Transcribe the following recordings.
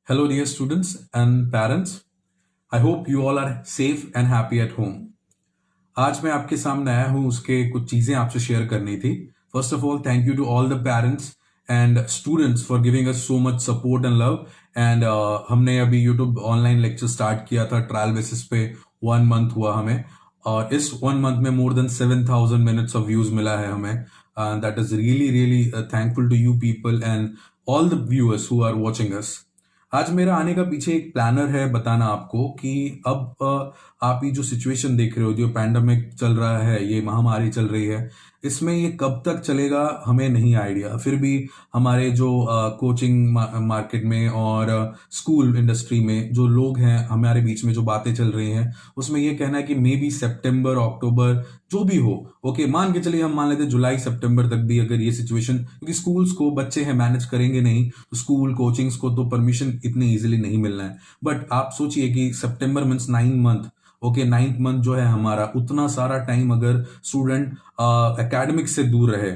Hello, dear students and parents. I hope you all are safe and happy at home. आज मैं आपके सामने आया हूँ उसके कुछ चीज़ें आपसे शेयर करनी थी. First of all, thank you to all the parents and students for giving us so much support and love. And हमने अभी यूट्यूब ऑनलाइन लेक्चर स्टार्ट किया था ट्रायल बेसिस पे. 1 मंथ हुआ हमें और इस 1 मंथ में more than 7,000 minutes of views मिला है हमें. That is really really thankful to you people and all the viewers who are watching us. आज मेरा आने का पीछे एक प्लानर है बताना आपको कि अब आप ये जो सिचुएशन देख रहे हो, जो पैंडमिक चल रहा है, ये महामारी चल रही है, इसमें ये कब तक चलेगा हमें नहीं आइडिया. फिर भी हमारे जो कोचिंग मार्केट में और स्कूल इंडस्ट्री में जो लोग हैं, हमारे बीच में जो बातें चल रही हैं, उसमें ये कहना है कि मे बी सितंबर अक्टूबर जो भी हो, ओके, मान के चलिए, हम मान लेते जुलाई सितंबर तक भी अगर ये सिचुएशन, क्योंकि स्कूल्स को बच्चे हैं मैनेज करेंगे नहीं, तो स्कूल कोचिंग्स को तो परमिशन इतनी इजीली नहीं मिलना है. बट आप सोचिए कि सितंबर means 9 month. Okay, 9th month जो है हमारा, उतना सारा टाइम अगर स्टूडेंट एकेडमिक से दूर रहे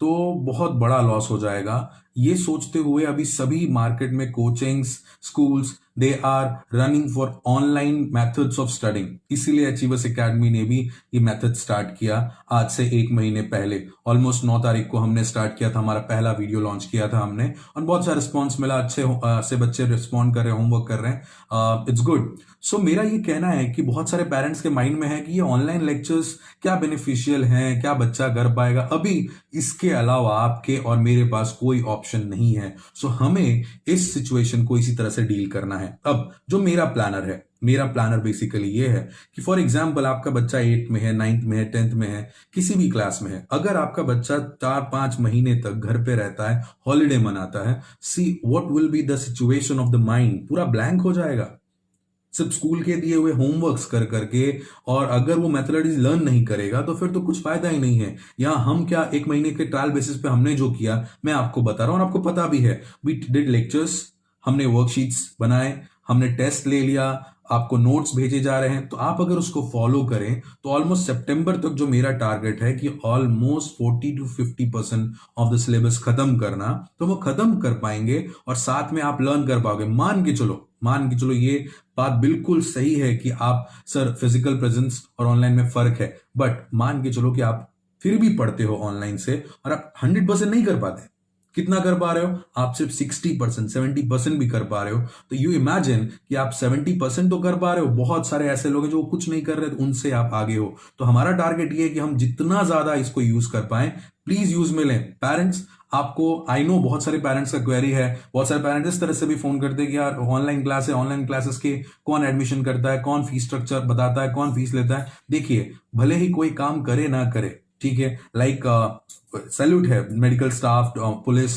तो बहुत बड़ा लॉस हो जाएगा. ये सोचते हुए अभी सभी मार्केट में coachings, schools, they are running for online methods of studying. इसीलिए अचीवर्स एकेडमी ने भी ये मेथड स्टार्ट किया आज से 1 महीने पहले. ऑलमोस्ट 9 तारीख को हमने स्टार्ट किया था, हमारा पहला वीडियो लॉन्च किया था हमने, और बहुत सारा रिस्पॉन्स मिला. अच्छे से बच्चे रिस्पॉन्ड कर रहे हैं, होमवर्क कर रहे हैं. It's good. सो मेरा ये कहना है कि बहुत सारे पेरेंट्स के माइंड में है कि ये ऑनलाइन लेक्चर्स क्या बेनिफिशियल हैं, क्या बच्चा कर पाएगा. अभी इसके अलावा आपके और मेरे पास कोई ऑप्शन नहीं है. सो हमें इस सिचुएशन को इसी तरह से डील करना है. अब जो मेरा प्लानर बेसिकली ये है कि फॉर एग्जाम्पल आपका बच्चा 8th में है, 9th में है, 10th में है, किसी भी क्लास में है, अगर आपका बच्चा 4-5 महीने तक घर पे रहता है, हॉलीडे मनाता है, see what will be the situation of the mind. पूरा ब्लैंक हो जाएगा सिर्फ स्कूल के दिए हुए होमवर्क्स कर करके. और अगर वो मेथोडोलॉजी लर्न नहीं करेगा तो फिर तो कुछ फायदा ही नहीं है. यहाँ हम क्या, 1 महीने के ट्रायल बेसिस पे हमने जो किया मैं आपको बता रहा हूँ, और आपको पता भी है. वी डिड लेक्चर्स, हमने वर्कशीट्स बनाए, हमने टेस्ट ले लिया, आपको नोट्स भेजे जा रहे हैं. तो आप अगर उसको फॉलो करें तो ऑलमोस्ट सितंबर तक जो मेरा टारगेट है कि ऑलमोस्ट 40-50% ऑफ द सिलेबस खत्म करना, तो वो खत्म कर पाएंगे और साथ में आप लर्न कर पाओगे. मान के चलो ये बात बिल्कुल सही है कि आप, सर फिजिकल प्रेजेंस और ऑनलाइन में फर्क है, बट मान के चलो कि आप फिर भी पढ़ते हो ऑनलाइन से और आप 100% नहीं कर पाते. कितना कर पा रहे हो आप? सिर्फ 60%, 70% भी कर पा रहे हो. तो यू इमेजिन कि आप 70% तो कर पा रहे हो. बहुत सारे ऐसे लोग हैं जो कुछ नहीं कर रहे, तो उनसे आप आगे हो. तो हमारा टारगेट ये है कि हम जितना ज्यादा इसको यूज कर पाए, प्लीज यूज में लें. पेरेंट्स, आपको, आई नो बहुत सारे पेरेंट्स का क्वेरी है, बहुत सारे पेरेंट्स इस तरह से भी फोन करते हैं कि यार ऑनलाइन क्लास है, ऑनलाइन क्लासेस के कौन एडमिशन करता है, कौन फीस स्ट्रक्चर बताता है, कौन फीस लेता है. देखिए, भले ही कोई काम करे ना करे, ठीक है, लाइक सैल्यूट है मेडिकल स्टाफ, पुलिस,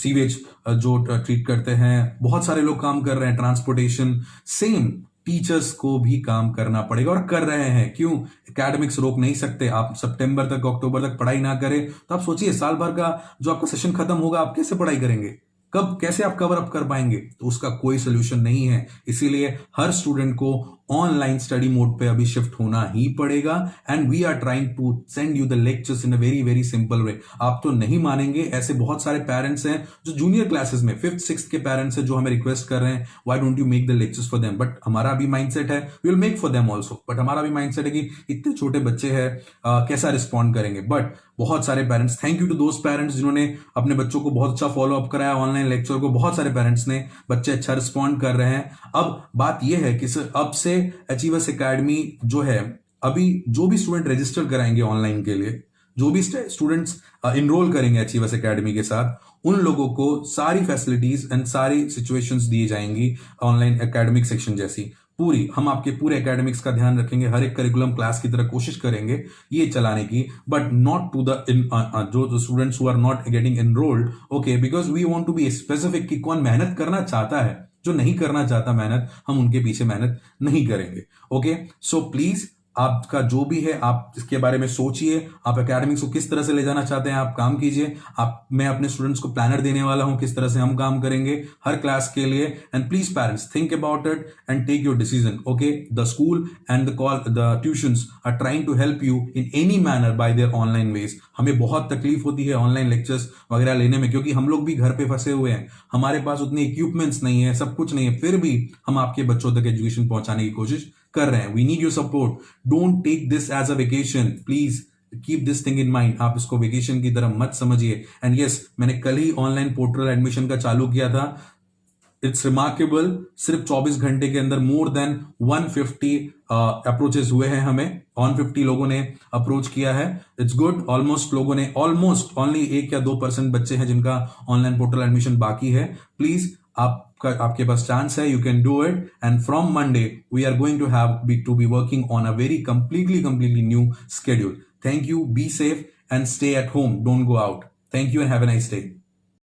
सीवेज जो ट्रीट करते हैं, बहुत सारे लोग काम कर रहे हैं, ट्रांसपोर्टेशन, सेम टीचर्स को भी काम करना पड़ेगा और कर रहे हैं. क्यों? एकेडमिक्स रोक नहीं सकते. आप सितंबर तक, अक्टूबर तक पढ़ाई ना करें तो आप सोचिए साल भर का जो आपका सेशन खत्म होगा, आप कैसे पढ़ाई करेंगे? कब, कैसे आप कवर अप कर पाएंगे? तो उसका कोई सोल्यूशन नहीं है. इसीलिए हर स्टूडेंट को ऑनलाइन स्टडी मोड पे अभी शिफ्ट होना ही पड़ेगा. And we are trying to send you the lectures in a very very simple way. आप तो नहीं मानेंगे, ऐसे बहुत सारे पेरेंट्स हैं जो जूनियर क्लासेस में 5th-6th के पेरेंट्स हैं जो हमें रिक्वेस्ट कर रहे हैं, why don't you make the lectures for them. But हमारा भी माइंडसेट है, we will make for them also, but हमारा भी माइंडसेट है कि इतने छोटे बच्चे हैं, कैसा रिस्पॉन्ड करेंगे. बट बहुत सारे पेरेंट्स, थैंक यू टू दोस्त पेरेंट्स जिन्होंने अपने बच्चों को बहुत अच्छा फॉलो अप कराया ऑनलाइन लेक्चर को. बहुत सारे पेरेंट्स ने, बच्चे अच्छा रिस्पॉन्ड कर रहे हैं. अब बात यह है कि सर अब से अचीवर्स एकेडमी जो है, अभी जो भी स्टूडेंट रजिस्टर कराएंगे ऑनलाइन के लिए, जो भी स्टूडेंट्स इनरोल करेंगे अचीवर्स एकेडमी के साथ, उन लोगों को सारी फैसिलिटीज एंड सारी सिचुएशंस दी जाएंगी ऑनलाइन एकेडमिक सेक्शन जैसी. पूरी, हम आपके पूरे एकेडमिक्स का ध्यान रखेंगे, हर एक करिकुलम क्लास की तरह कोशिश करेंगे ये चलाने की, बट नॉट टू द जो students who are not getting enrolled, okay, because we want to be specific कि कौन मेहनत करना चाहता है. जो नहीं करना चाहता मेहनत, हम उनके पीछे मेहनत नहीं करेंगे. ओके, सो प्लीज आपका जो भी है आप इसके बारे में सोचिए, आप एकेडमिक्स को किस तरह से ले जाना चाहते हैं, आप काम कीजिए। आप मैं अपने स्टूडेंट्स को प्लानर देने वाला हूं, किस तरह से हम काम करेंगे हर क्लास के लिए। And please parents think about it and take your decision. Okay, the school and the tuitions are trying to help you in any manner by their online ways. हमें बहुत तकलीफ होती है ऑनलाइन लेक्चर्स वगैरह लेने में, क्योंकि हम लोग भी घर पे फंसे हुए हैं, हमारे पास उतने इक्विपमेंट्स नहीं है, सब कुछ नहीं है, फिर भी हम आपके बच्चों तक एजुकेशन पहुंचाने की कोशिश कर रहे हैं। We need your support. Don't take this as a vacation, please keep this thing in mind. आप इसको वेकेशन की तरह मत समझिए। एंड यस, मैंने कल ही ऑनलाइन पोर्टल एडमिशन का चालू किया था। इट्स रिमार्केबल, सिर्फ 24 घंटे के अंदर मोर देन 150 अप्रोचेस हुए हैं हमें, 150 लोगों ने अप्रोच किया है। It's good. ऑलमोस्ट लोगों ने, ऑलमोस्ट ओनली 1 या 2% बच्चे हैं जिनका ऑनलाइन पोर्टल एडमिशन बाकी है। प्लीज आपके पास चांस है, you can do it. And from Monday we are going to be working on a very completely new schedule. Thank you, be safe and stay at home, don't go out. Thank you and have a nice day.